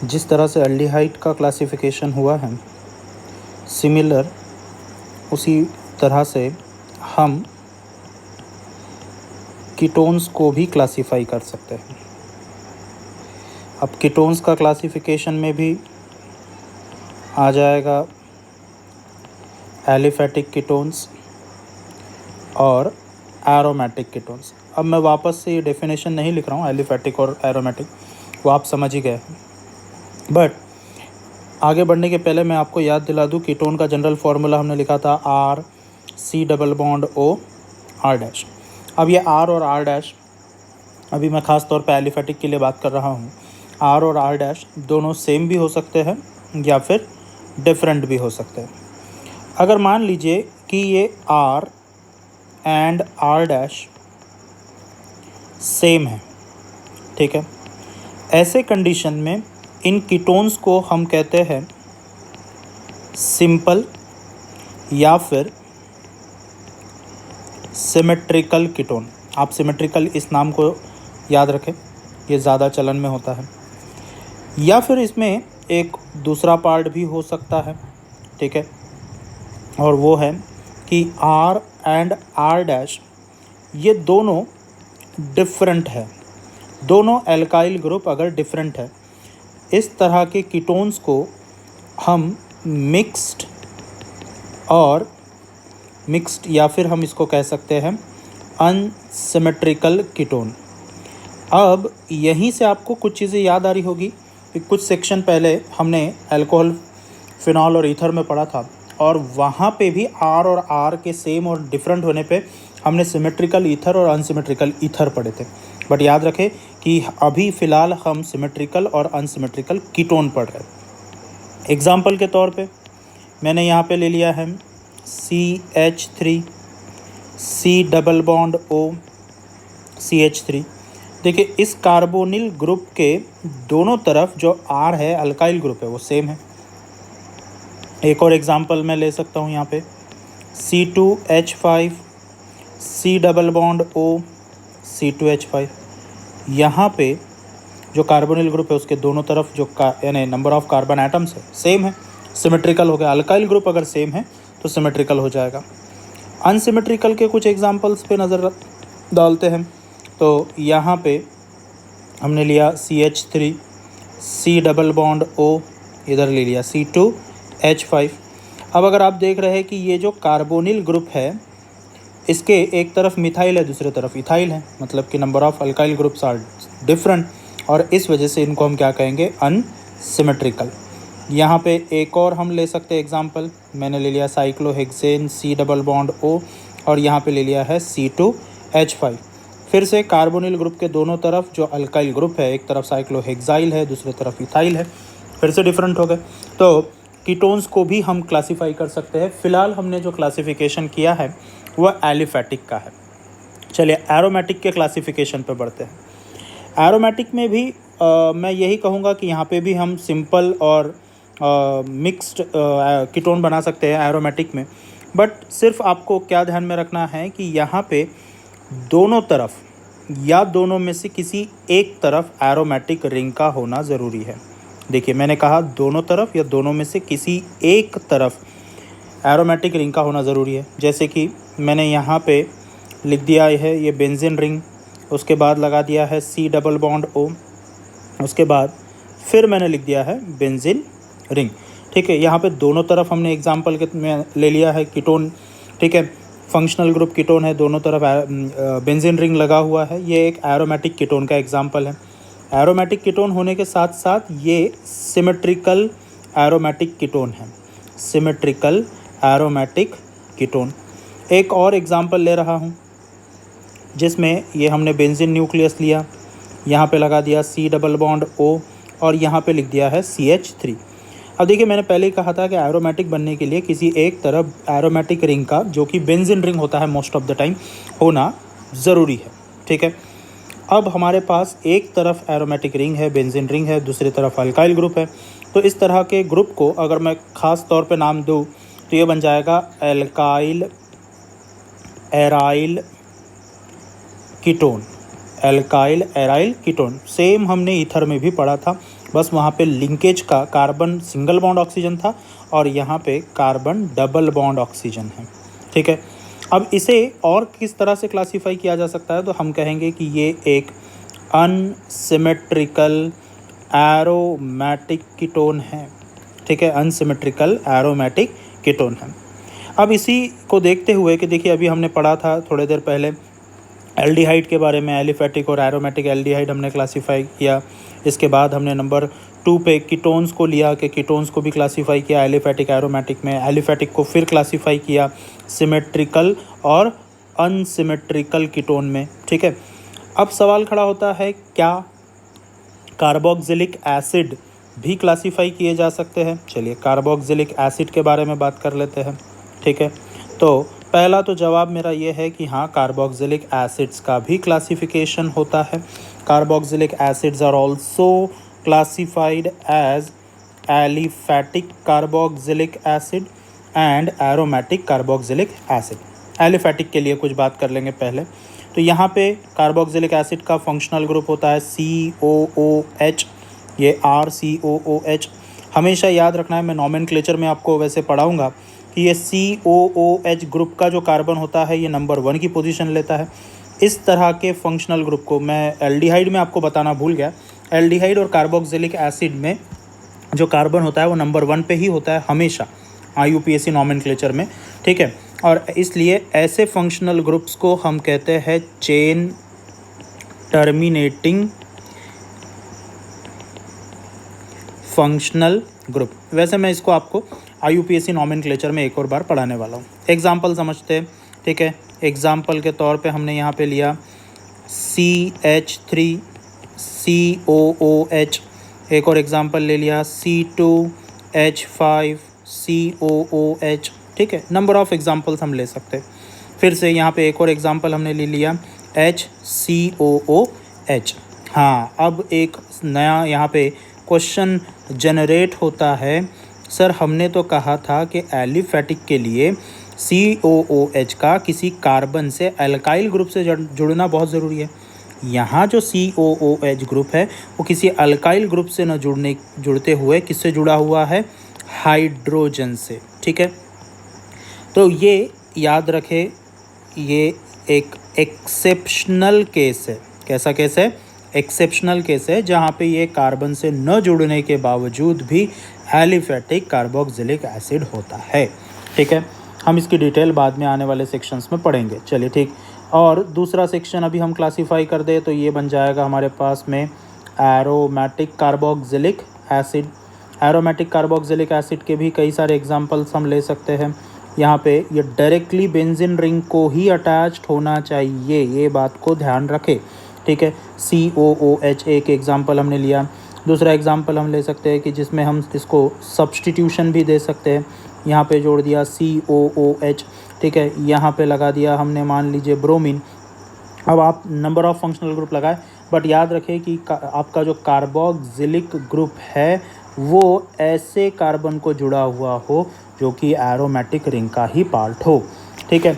जिस तरह से एल्डिहाइड का क्लासिफिकेशन हुआ है, सिमिलर उसी तरह से हम कीटोन्स को भी क्लासिफाई कर सकते हैं। अब कीटोन्स का क्लासिफिकेशन में भी आ जाएगा एलिफैटिक कीटोन्स और एरोमेटिक कीटोन्स। अब मैं वापस से ये डेफिनेशन नहीं लिख रहा हूँ एलिफैटिक और एरोमेटिक, वो आप समझ ही गए हैं। बट आगे बढ़ने के पहले मैं आपको याद दिला दूँ, कीटोन का जनरल फार्मूला हमने लिखा था R C double bond O R dash. अब ये R और R डैश, अभी मैं ख़ास तौर पे एलिफैटिक के लिए बात कर रहा हूँ, R और R डैश दोनों सेम भी हो सकते हैं या फिर डिफरेंट भी हो सकते हैं। अगर मान लीजिए कि ये R and R dash same है, ठीक है, ऐसे कंडीशन में इन कीटोन्स को हम कहते हैं सिंपल या फिर सिमेट्रिकल कीटोन। आप सिमेट्रिकल इस नाम को याद रखें, ये ज़्यादा चलन में होता है। या फिर इसमें एक दूसरा पार्ट भी हो सकता है, ठीक है, और वो है कि R एंड R डैश ये दोनों डिफरेंट है, दोनों एल्काइल ग्रुप अगर डिफरेंट है, इस तरह के कीटोन्स को हम मिक्स्ड या फिर हम इसको कह सकते हैं अनसिमेट्रिकल कीटोन। अब यहीं से आपको कुछ चीज़ें याद आ रही होगी कि कुछ सेक्शन पहले हमने अल्कोहल, फिनॉल और ईथर में पढ़ा था, और वहाँ पे भी R और R के सेम और डिफरेंट होने पे हमने सिमेट्रिकल ईथर और अनसिमेट्रिकल ईथर पढ़े थे। बट याद रखें कि अभी फ़िलहाल हम सिमेट्रिकल और अनसिमेट्रिकल कीटोन पढ़ रहे हैं। एग्जाम्पल के तौर पे मैंने यहाँ पे ले लिया है CH3 C double bond O CH3। देखिए इस कार्बोनिल ग्रुप के दोनों तरफ जो R है, अल्काइल ग्रुप है, वो सेम है। एक और एग्जांपल मैं ले सकता हूँ यहाँ पे C2H5 C double bond O C2H5। यहाँ पे जो कार्बोनिल ग्रुप है उसके दोनों तरफ जो यानी नंबर ऑफ कार्बन एटम्स है सेम है, सिमेट्रिकल हो गया। अल्काइल ग्रुप अगर सेम है तो सिमेट्रिकल हो जाएगा। अनसिमेट्रिकल के कुछ एग्जांपल्स पे नज़र डालते हैं। तो यहाँ पे हमने लिया CH3 C double bond O, इधर ले लिया C2H5। अब अगर आप देख रहे हैं कि ये जो कार्बोनिल ग्रुप है इसके एक तरफ मिथाइल है, दूसरी तरफ इथाइल है, मतलब कि number of alkyl groups are different, और इस वजह से इनको हम क्या कहेंगे, अनसिमेट्रिकल। यहाँ पे एक और हम ले सकते हैं एग्जांपल, मैंने ले लिया cyclohexane C double bond O और यहाँ पे ले लिया है C2H5। फिर से कार्बोनिल ग्रुप के दोनों तरफ जो अल्काइल ग्रुप है, एक तरफ साइक्लोहेक्साइल है, दूसरी तरफ इथाइल है, फिर से डिफरेंट हो गए। तो कीटोन्स को भी हम क्लासीफाई कर सकते हैं। फ़िलहाल हमने जो क्लासिफिकेशन किया है वह एलिफैटिक का है। चलिए एरोमेटिक के क्लासिफिकेशन पर बढ़ते हैं। एरोमेटिक में भी मैं यही कहूँगा कि यहाँ पे भी हम सिंपल और मिक्स्ड कीटोन बना सकते हैं एरोमेटिक में। बट सिर्फ आपको क्या ध्यान में रखना है कि यहाँ पे दोनों तरफ या दोनों में से किसी एक तरफ एरोमेटिक रिंग का होना ज़रूरी है। देखिए मैंने कहा दोनों तरफ या दोनों में से किसी एक तरफ एरोमेटिक रिंग का होना ज़रूरी है। जैसे कि मैंने यहाँ पे लिख दिया है ये बेंजीन रिंग, उसके बाद लगा दिया है C डबल बॉन्ड O, उसके बाद फिर मैंने लिख दिया है बेंजीन रिंग, ठीक है। यहाँ पे दोनों तरफ हमने एग्जांपल के में ले लिया है कीटोन, ठीक है, फंक्शनल ग्रुप कीटोन है, दोनों तरफ बेंजीन रिंग लगा हुआ है। ये एक एरोमेटिक कीटोन का एग्जांपल है। एरोमेटिक कीटोन होने के साथ साथ ये सिमेट्रिकल एरोमेटिक कीटोन है, सिमेट्रिकल एरोमेटिक कीटोन। एक और एग्जांपल ले रहा हूँ जिसमें ये हमने बेंजीन न्यूक्लियस लिया, यहाँ पे लगा दिया C डबल बॉन्ड O और यहाँ पे लिख दिया है CH3। अब देखिए मैंने पहले ही कहा था कि एरोमेटिक बनने के लिए किसी एक तरफ एरोमेटिक रिंग का, जो कि बेंजीन रिंग होता है मोस्ट ऑफ द टाइम, होना ज़रूरी है, ठीक है। अब हमारे पास एक तरफ एरोमेटिक रिंग है, बेंजीन रिंग है, दूसरी तरफ अल्काइल ग्रुप है। तो इस तरह के ग्रुप को अगर मैं ख़ास तौर पे नाम दूँ तो ये बन जाएगा alkyl aryl ketone, alkyl aryl ketone. Same हमने ईथर में भी पढ़ा था बस वहाँ पे लिंकेज का कार्बन सिंगल बॉन्ड ऑक्सीजन था और यहाँ पे कार्बन डबल बॉन्ड ऑक्सीजन है। ठीक है, अब इसे और किस तरह से क्लासीफाई किया जा सकता है, तो हम कहेंगे कि ये एक अनसिमेट्रिकल एरोमेटिक कीटोन है। ठीक है, अनसिमेट्रिकल एरोमेटिक कीटोन है। अब इसी को देखते हुए कि देखिए अभी हमने पढ़ा था थोड़ी देर पहले एल्डिहाइड के बारे में, एलिफेटिक और एरोमेटिक एल्डिहाइड हमने क्लासीफाई किया। इसके बाद हमने नंबर 2 पे कीटोन्स को लिया कि कीटोन्स को भी क्लासीफाई किया एलिफेटिक एरोमेटिक में। एलिफेटिक को फिर क्लासीफाई किया सिमेट्रिकल और अनसिमेट्रिकल कीटोन में। ठीक है, अब सवाल खड़ा होता है क्या कार्बोक्सिलिक एसिड भी क्लासीफाई किए जा सकते हैं। चलिए कार्बोक्सिलिक एसिड के बारे में बात कर लेते हैं। ठीक है, तो पहला तो जवाब मेरा ये है कि हाँ, कार्बोक्सिलिक एसिड्स का भी क्लासिफिकेशन होता है। Carboxylic acids are also classified as aliphatic carboxylic acid and aromatic carboxylic acid. Aliphatic के लिए कुछ बात कर लेंगे पहले। तो यहाँ पे कार्बोक्सिलिक एसिड का फंक्शनल ग्रुप होता है COOH, ये RCOOH। हमेशा याद रखना है, मैं नॉमेनक्लेचर में आपको वैसे पढ़ाऊँगा कि ये COOH ग्रुप का जो कार्बन होता है ये नंबर 1 की पोजीशन लेता है। इस तरह के फंक्शनल ग्रुप को मैं एल्डिहाइड में आपको बताना भूल गया। एल्डिहाइड और कार्बोक्सिलिक एसिड में जो कार्बन होता है वो नंबर 1 पे ही होता है हमेशा IUPAC नॉमेनक्लेचर में। ठीक है, और इसलिए ऐसे फंक्शनल ग्रुप्स को हम कहते हैं चेन टर्मिनेटिंग फंक्शनल ग्रुप। वैसे मैं इसको आपको IUPAC नॉमेनक्लेचर में एक और बार पढ़ाने वाला हूँ। एग्जाम्पल समझते हैं। ठीक है, एग्जाम्पल के तौर पे हमने यहाँ पे लिया CH3COOH। एक और एग्जाम्पल ले लिया C2H5COOH। ठीक है, नंबर ऑफ़ एग्जाम्पल्स हम ले सकते हैं। फिर से यहाँ पे एक और एग्जाम्पल हमने ले लिया HCOOH। हाँ, अब एक नया यहाँ पे क्वेश्चन जनरेट होता है, सर हमने तो कहा था कि एलिफेटिक के लिए COOH का किसी कार्बन से अल्काइल ग्रुप से जुड़ना बहुत ज़रूरी है। यहाँ जो COOH ग्रुप है वो किसी अल्काइल ग्रुप से न जुड़ते हुए किससे जुड़ा हुआ है, हाइड्रोजन से। ठीक है, तो ये याद रखें, ये एक एक्सेप्शनल केस है। कैसा केस है? एक्सेप्शनल केस है, जहाँ पे ये कार्बन से न जुड़ने के बावजूद भी एलिफेटिक कार्बोक्सिलिक एसिड होता है। ठीक है, हम इसकी डिटेल बाद में आने वाले सेक्शंस में पढ़ेंगे। चलिए ठीक, और दूसरा सेक्शन अभी हम क्लासीफाई कर दें तो ये बन जाएगा हमारे पास में aromatic carboxylic acid. Aromatic carboxylic acid के भी कई सारे एग्जांपल्स हम ले सकते हैं। यहाँ पे ये डायरेक्टली बेंजीन रिंग को ही अटैच्ड होना चाहिए, ये बात को ध्यान रखें। ठीक है, COOH एक एग्जांपल हमने लिया। दूसरा एग्जांपल हम ले सकते हैं कि जिसमें हम इसको सब्स्टिट्यूशन भी दे सकते हैं। यहाँ पे जोड़ दिया COOH। ठीक है, यहाँ पे लगा दिया हमने मान लीजिए ब्रोमीन। अब आप नंबर ऑफ़ फंक्शनल ग्रुप लगाए, बट याद रखें कि आपका जो कार्बोक्सिलिक ग्रुप है वो ऐसे कार्बन को जुड़ा हुआ हो जो कि एरोमेटिक रिंग का ही पार्ट हो। ठीक है,